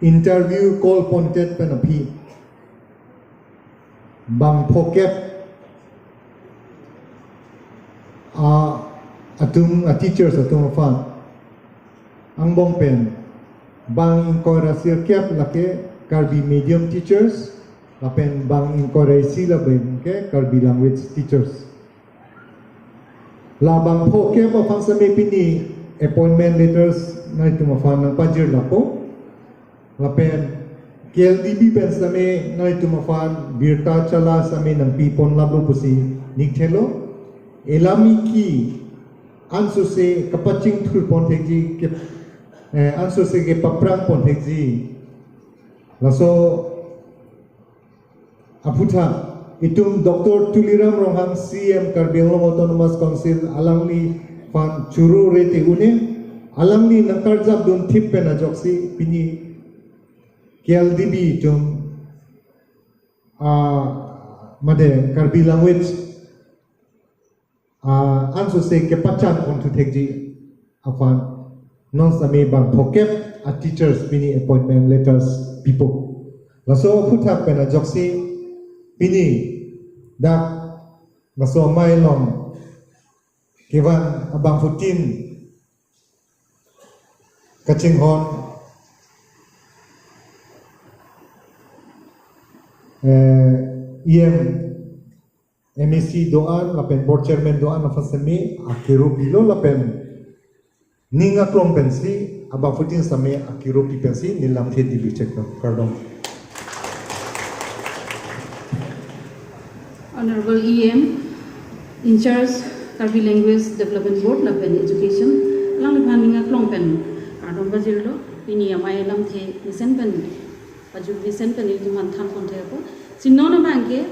interview call pontet penapi bang pokep atum teachers atum fan ang bong pen bang incorporasia kep lake Karbi medium teachers lapen bang incorporasia laben ke Karbi language teachers la bang pokep afang same pini appointment letters na itum fan ng pajir lapo lapen KLDB pen same na itum fan birta chala same ng pipon labo pusi nikthelo elami ki anso se kapaching thul pon thekji ke anso se ke paprang pon thekji laso aputa itum Dr. Tuliram Rohang CM Karbi Anglong Autonomous Council alangli fan churu rete une alangli nakarjab dun thip pena joksi pini KLDB itum made Karbi language anso se ke pachan pon thu thekji afan non same bang pokep a teachers pini appointment letters people laso phuthak pena joksi pini dak laso mailom kivan abang futin kaching hon MEC doan lapen board chairman doan afasemi akiru bilo lapen ninga klong pensi abang futin same akiru pi pensi nilam the di bichek kardom. Honorable EM in charge Karbi Language Development Board lapen education lang lebhan ninga klong pen kardom bajirlo pini amai lam the listen pen baju listen pen itu manthan konte ko sinona banke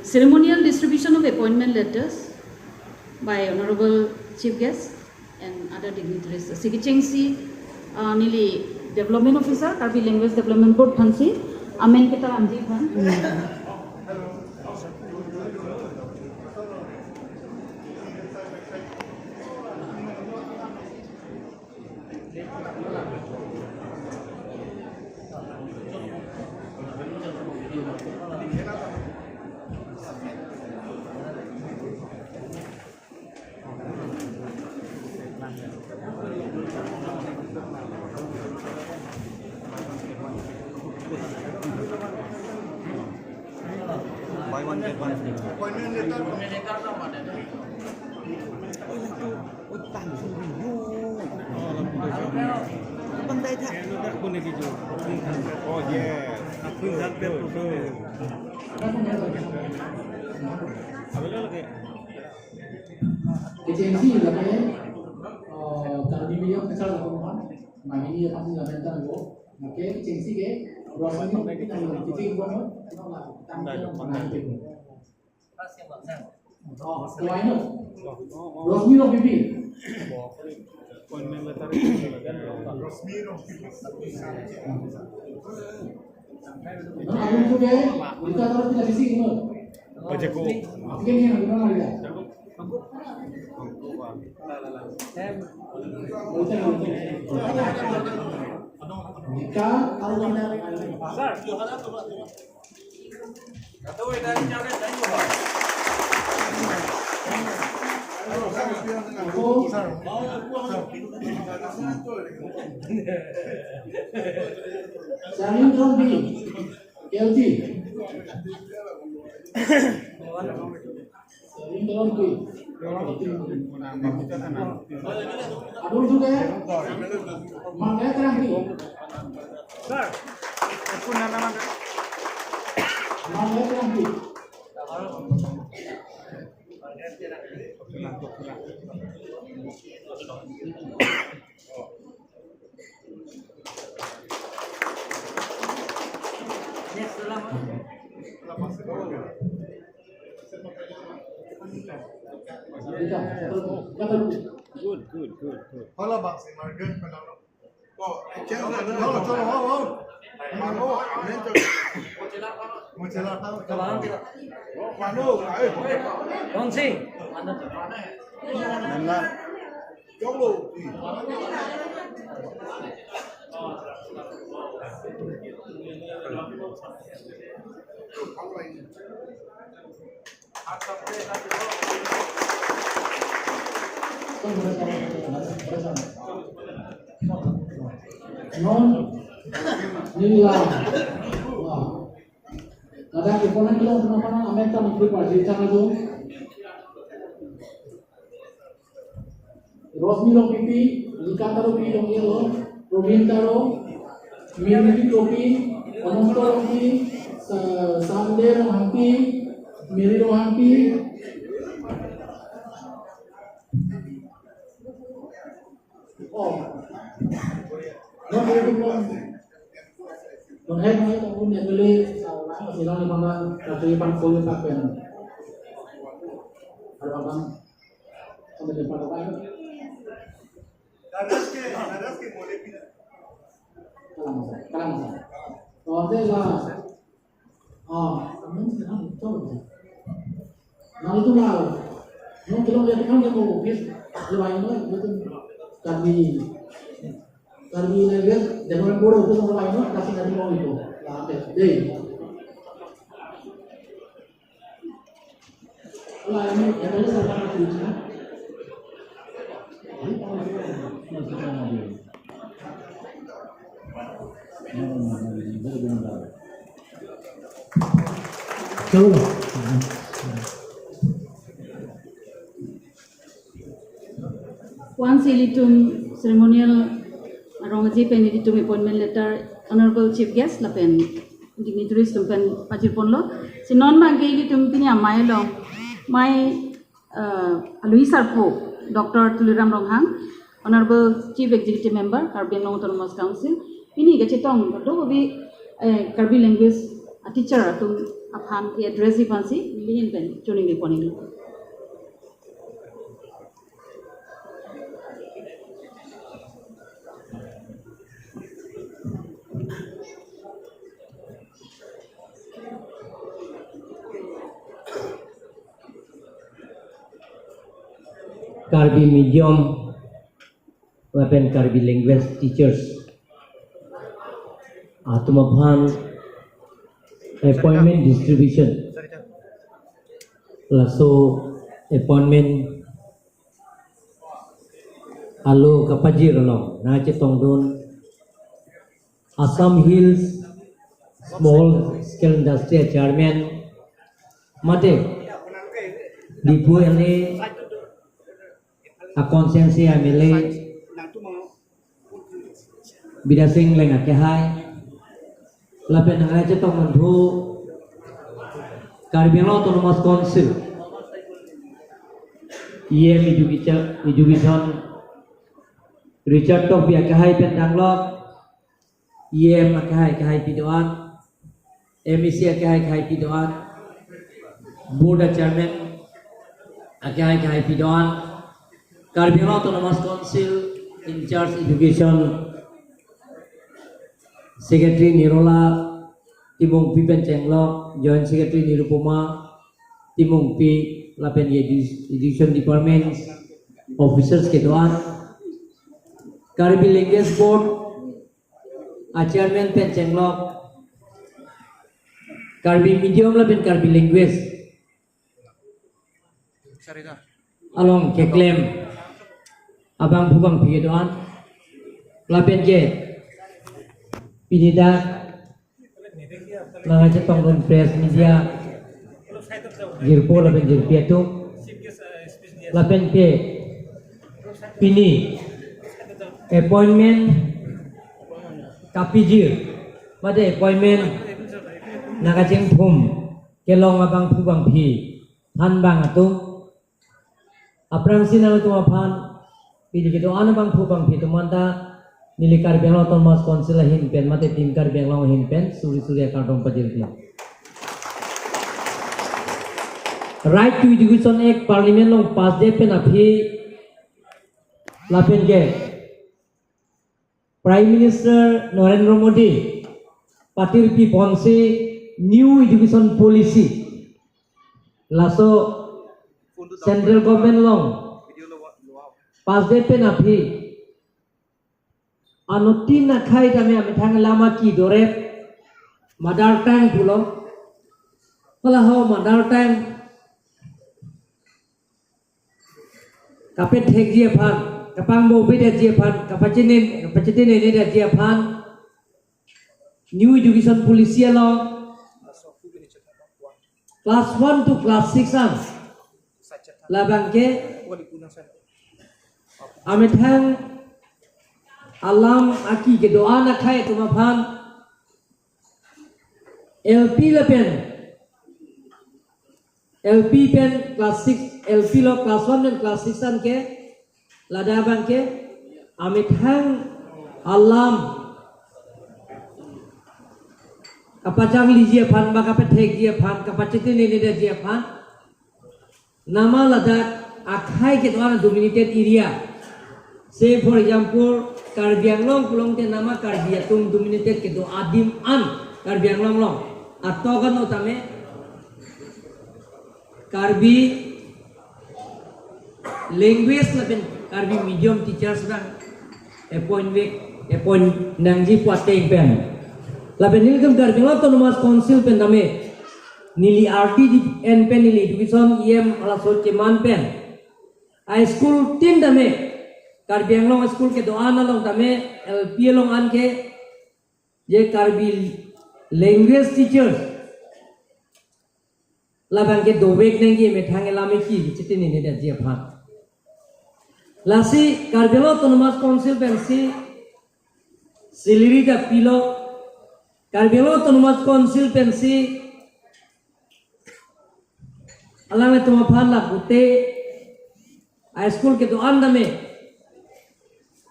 ceremonial distribution of appointment letters by Honorable Chief Guest and other dignitaries. Sikichengsi nili Development Officer, Karbi Language Development Board Phansi, Amen kita amji phan. Agensi lagi Karbi medium kecil lakukan, mami ini pasti lakukan tango. Oke, agensi ke ruasanya kita yang titik gua oh, selain itu, Rosmiro Bibi. Aku juga, kita harus tidak di sini. Bajaku. Ini yang kita mau lihat. Jika kalau kita Salim Rombi, LG. Salim Rombi. Aduh juga ya. Makanya terakhir. Sir, aku nama. Makanya terakhir. Good. Hola bang, si Margaret penalo. Oh, no. Mano, Muchela tahu. Mano, ayo. Donsi. Nana. Jolo. Non nila. Wah. Kadang iponan kalau kenapa Amerika mengikuti cerita itu. Rosmi lo pipi, Likataro pipi lo yelo, Robintaro, Miriti topi, Onosto topi, Sande lo hampi, Miri lo hampi. Oh, no boleh bukan. Donai donai tahun yang beli, masih lama mana kasih panfolio pakai. Ada apa? Sampai depan apa? Kalang. Order lah. Kamu sekarang betul. Nah itu lah. Nah kalau lihat kan dia mau bis, lumayan lah itu karbi lagi, jangan bodoh itu sama lain lah, kasih nanti mau itu. Lah deh. Lah ini yang ada sama kuncinya. Coba. Once ilitum ceremonial arongaji pen ilitum appointment letter honorable chief guest lapen dignitaries tumpen pajir ponlo si non bangke ilitum pini amai lo mai Alui Sarpo Dr. Tuliram Ronghang honorable chief executive member Karbi Anglong Autonomous Council pini gachetong do bi Karbi language a teacher atum aphan ki address ipansi lihin pen tuning reporting lo. Karbi medium weapon Karbi language teachers Atumabhan appointment distribution laso appointment alo kapajir along na chetong don Assam Hills small scale industry chairman mate dipu ele a konsensi amile bidasing lenga kehai lapen nang aja tong mandhu Karbi Anglong Autonomous Council EM education Richard Tok bi kehai pen danglok EM kehai pidoan MEC kehai pidoan board chairman kehai pidoan Karbi Anglong Autonomous Council in charge education Secretary Nirola Timung Pi Pencenglok Joint Secretary Nirupoma Timung Pi Lapen Education Department Officers Kedoan Karbi Language Board Chairman Pencenglok Karbi Medium Lapen Karbi Language Along Keklem Abang Bubang Pigedoan Lapen J Pinida Mga Cetong Press Media Jirpo Lapen Jirpiatu Lapen P Pini appointment Kapijir Pada appointment Nakacing Pum Kelong Abang Bubang Pi Han Bang Atung Aprang Sinal Tumapan Pidi Kedoan Abang Bubang Pi Tumanta Nili Karbi Anglong Autonomous Council hinpen mate tim Karbi Anglong hinpen suri kartong pajirti. Right to Education Act Parliament long pass de pen aphi lapen ke Prime Minister Narendra Modi patir pi ponse new education policy laso central government long pass de pen aphi Anotin na khai kami thang lama ki dore mother tongue pulo pala ho mother tongue kapet hek dia phan kapang bo be dia phan kapacitine ne dia phan new education policy law class 1 to class 6 an labang ke amethang alam aki ke doa na khai tuma phan LP pen class 6 LP lo class 1 dan class 6 an ke lada bang ke amethang alam kapacang lijia phan ba kapet thek dia phan kapacite ne dia phan nama lada akhai ke doa dominated area say for example Karbi Anglong pulong te nama Karbi Atung dominated ke do adim an Karbi Anglong long atau kan utame Karbi language laben Karbi medium teachers bang appoint nangji puateng pen laben nil kam Karbi autonomous council pen name nili RTN pen nili education EM ala so ceman pen high school team dame Karbi Anglong school ke doa na long dame LP long an ke ye Karbi language teachers labang ke dobek nengi methang elame ki chitini ne dia phan lasi Karbi autonomous council pensi siliri da pilo Karbi autonomous council pensi alame tuma phan la bute high school ke doan dame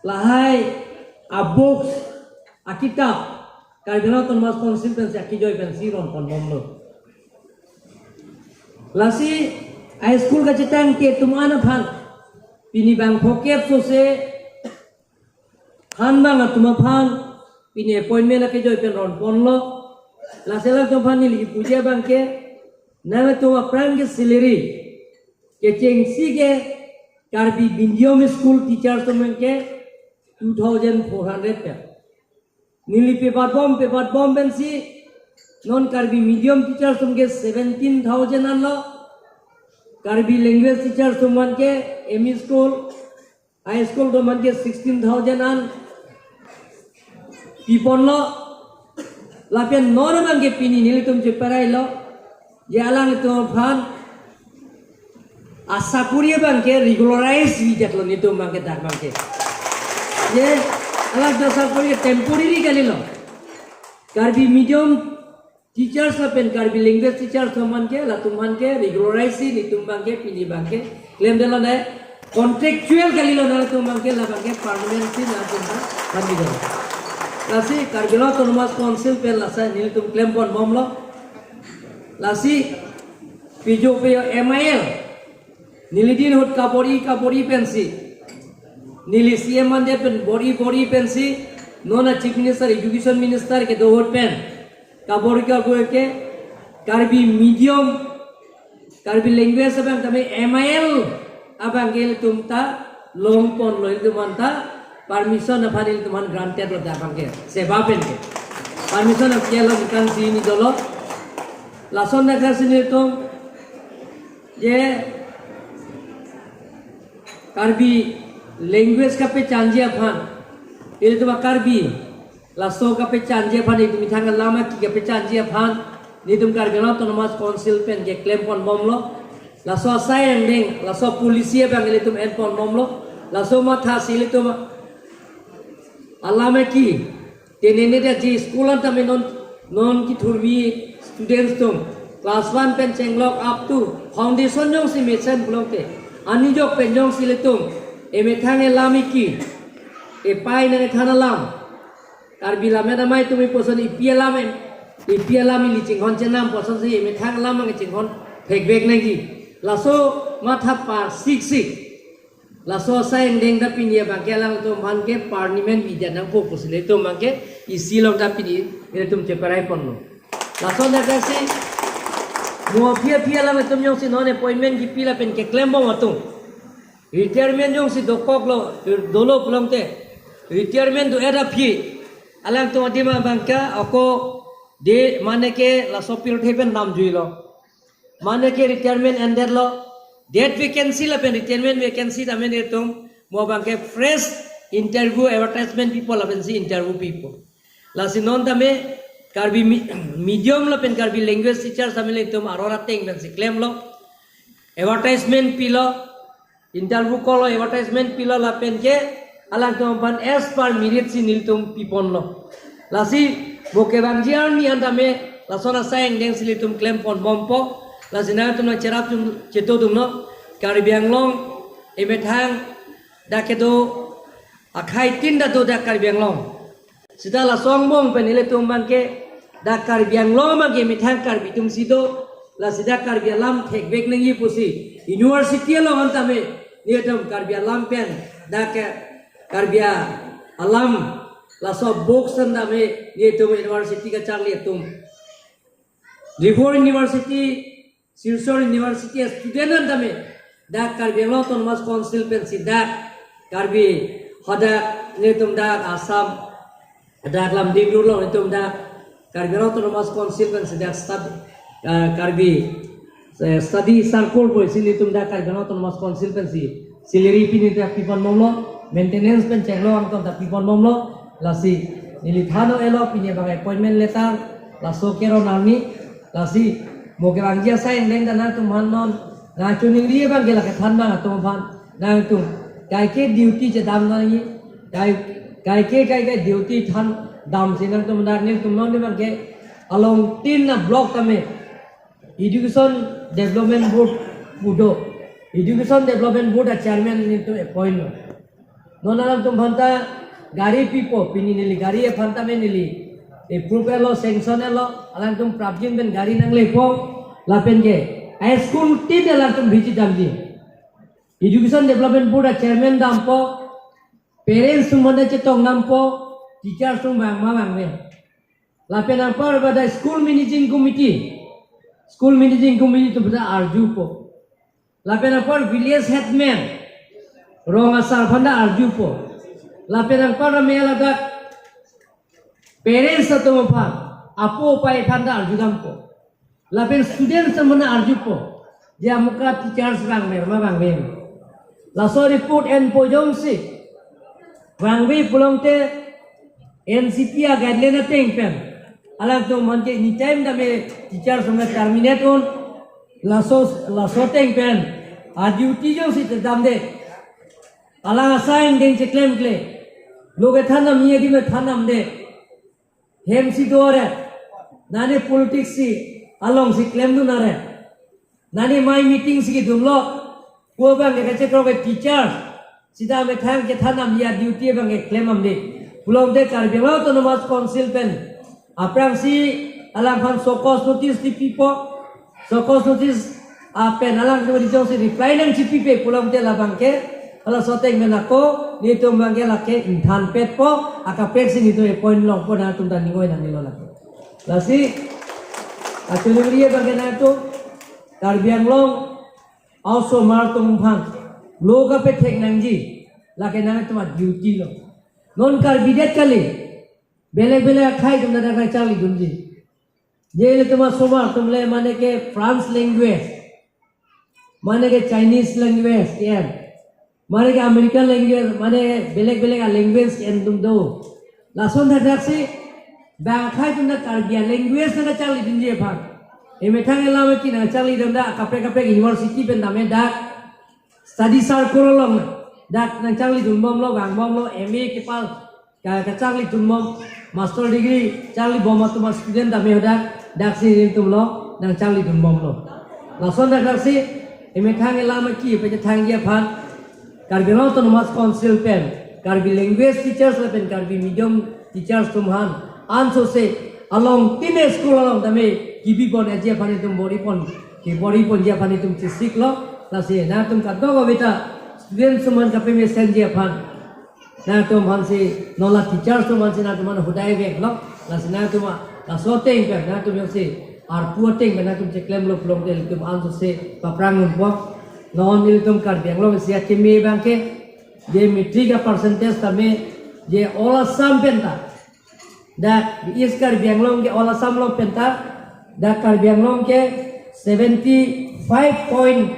lahai abok akitab Karbi autonomous council pensi akijoy pensi ron pon momlo lasi high school ka citang ke tumana phan pini bang poket so se khan bang atuma phan pini appointment ke joy pen ron pon lo lasi la to phan ni puja bang ke na to prime ke salary ke chengsi ke Karbi Bindiom school teachers to men ke 2400 pe nili paper bomb pensi non Karbi medium teachers tum ke 17000 an lo Karbi language teachers tum man ke ME school high school tum man ke 16000 an pipon lo lapen non man ke pini nili tum je parai lo ye alang to phan asa puri bang ke regularize videt lo nitum bang ke dar bang ke ye alang to sa puri temporary kali lo Karbi medium teachers lapen Karbi language teachers tuman ke la tuman ke regularize ni tumbang ke pini bang ke claim dela ne contractual kali lo na tumbang ke la bang ke permanent si la tumba bandi do lasi Karbi autonomous council pe la sa ni tum claim pon bom lo lasi pijo pe MIL nilidin hot kapori pensi nili CM mande pen bori pensi nona chief minister education minister ke do hot pen kabori ka ke Karbi medium Karbi language abang tame MIL abang gel tumta long pon lo itu manta permission aphanil tuman granted lo abang ke seba pen ke permission of kelo bukan sini dolo lason na kasini tum ye Karbi language ka pe chanji aphan itu tuh Karbi laso ka pe chanje phan itu mithang lama ki ka pe chanje phan ni tum Karbi autonomous council pen ke claim pon bom lo laso sai ending laso polisi bang le tum en pon bom lo laso ma tha sil tum alama ki tenene de ji school ta me non ki thurbi students tum class 1 pen chenglok up to foundation jong si mission blok te ani jok pen jong sil tum e mithang lami ki e pai na thana lam Karbi lame damai tumi poson ipialam li chinghon chenam poson si me thang lam nge chinghon phek bek nagi laso matha par sik laso saeng deng da pinia bangkelang to man ke parliament bi janang ko posile to mangke isi long da pini ere tum cheparai ponno laso da kasi mo pia lam tum yong si non appointment gi pila pen ke claim bo matung retirement yong si dokok lo dolo pulong te retirement do era phi alang to adima bangka ako de mane ke la sopil thepen nam jui lo mane ke retirement ended lo that vacancy la pen retirement vacancy ta men tum mo bang ke fresh interview advertisement people la pen si interview people la sinon ta me karbi medium la pen karbi language teacher sa men tum arora teng ben si claim lo advertisement pilo interview call advertisement pilo la pen ke alang tum pan as per merit si nil tum pipon lo la si boke bang jian ni anda me la sona sayang deng si tum claim pon bompo la sina tum na cerap tum ceto tum no kari biang long emetang da ke do akhai tin da do da kari biang long sida la song bong pen ile tum ban ke da kari biang long ma ke emetang kari bitum sido la sida kari biang lam thek bek nang yi pusi university lo anta me ni tum kari biang lam pen da ke kari biang alam la so books anda me ni tum university ka charli tum Rivor University Sirsor University student anda me da karbi loton mas council pen sidak karbi hada netum da asam da lam digur lo netum da karbi loton mas council pen sidak karbi study circle boy sini tum da karbi loton mas council pen si siliri pini da pipon momlo maintenance pen cheklo ang ton da pipon momlo la si nilithano elo pini bang appointment letter la so kero nami la si mogerang dia sayang leng da na tum hanon na chuning ri bang gela ka than bang atom phan na tum kai ke duty che dam na ni kai ke duty than dam se nang tum dar ni tum non bang ke along tin na block tame education development board budo education development board a chairman ni to appoint no na tum phanta gari pipo pini nili gari e phanta me nili approve lo sanction lo alang tum prabjin ben gari nang le po la pen ke school tin alang tum visit damji education development board a chairman dam po parents tum mane che tong nam po teachers tum bang ma bang me la pen ang par bada school managing committee tum bada arju po la pen ang par village headman rong asar phanda arju po la pen ang par me la dak parents atom phan apo pai phanda arju dam po la pen students mana arju po dia muka teachers bang me ma bang me la so report and pojong si bang we pulong te NCP a guideline teng pen alang to manje ni time da me teachers me terminate on la so teng pen a duty jong si dam de alang assign deng che claim kle loge thanam ye di me thanam de hem si dore nane politics si along si claim du nare nani my meeting si dumlo ko bang ke che ko ke teacher sida me thang ke thanam ya duty bang ke claim am de pulong de kar belo to no mas council pen aprang si alang phan sokos notice di pipo sokos notice a pen alang ke di si reply nang si pipe pulong de la bang ke ala soteng menako ni to bang ke la ke inthan pet po aka pet si ni to e point long po na tum dan ningoi na nilo la la si actually riye bang ke na to Karbiang long also mar tum phan loga pe thek nang ji la ke na tuma duty lo non karbidet kali bele khai tum na ka chali dum ji je le tuma soma tum le mane ke France language mane ke Chinese language yan mane ke American language mane bele language yan tum do la son da daksi ba khai tum na karbiang language na chali dum ji phan emetang elame ki na chali dum da kapre university pen dame da study circle long dak nang changli dum bom lo bang bom lo MA ke pal ka changli dum bom master degree changli bom tu mas student da me dak si tum lo nang changli dum bom lo la son dak si eme thang elama ki pe thang ye phan karbi no to mas council pen karbi language teachers la pen karbi medium teachers tum han anso se along tin school along da me kibi pon aje phani tum bori pon ki bori pon je phani tum sik lo la se na tum ka do beta student suman ka pe me senje phan na tum han se no la teachers tum han se na tum man hudai vek lo la se na tum la so teng pe na tum yo se ar pu teng na tum che klem lo plong del tum an so se pa prang po non mil tum kar beng lo se ke me bang ke je metric ka percentage ta me je all assam pen ta dak di East Karbi Anglong ke All Assam long penta dak Karbi Anglong ke 75.9%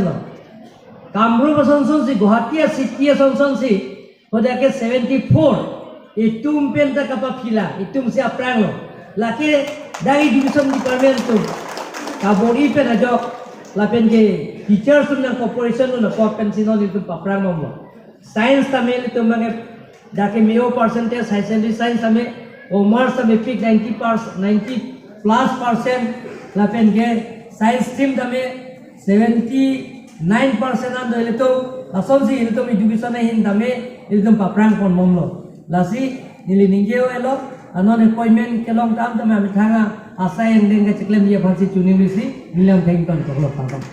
lo. Kamrub sonson si Guwahati city sonson si hoda ke 74. Itum penta kapa pila itum si aprang lo. Laki dari division department tu kabori pe najok lapen ke teachers na corporation na ko pension itu paprang mo. Science tamel itu mange dake meo percentage high secondary science tame commerce tame pick 90% plus lapen ke science stream tame 79% ando itu ason si itu education na hin tame itu paprang kon momlo lasi nilingeo elo anon appointment ke long term tame ami thanga asa ending ke chiklem ye phansi chuni misi nilam theng kon koklo pangam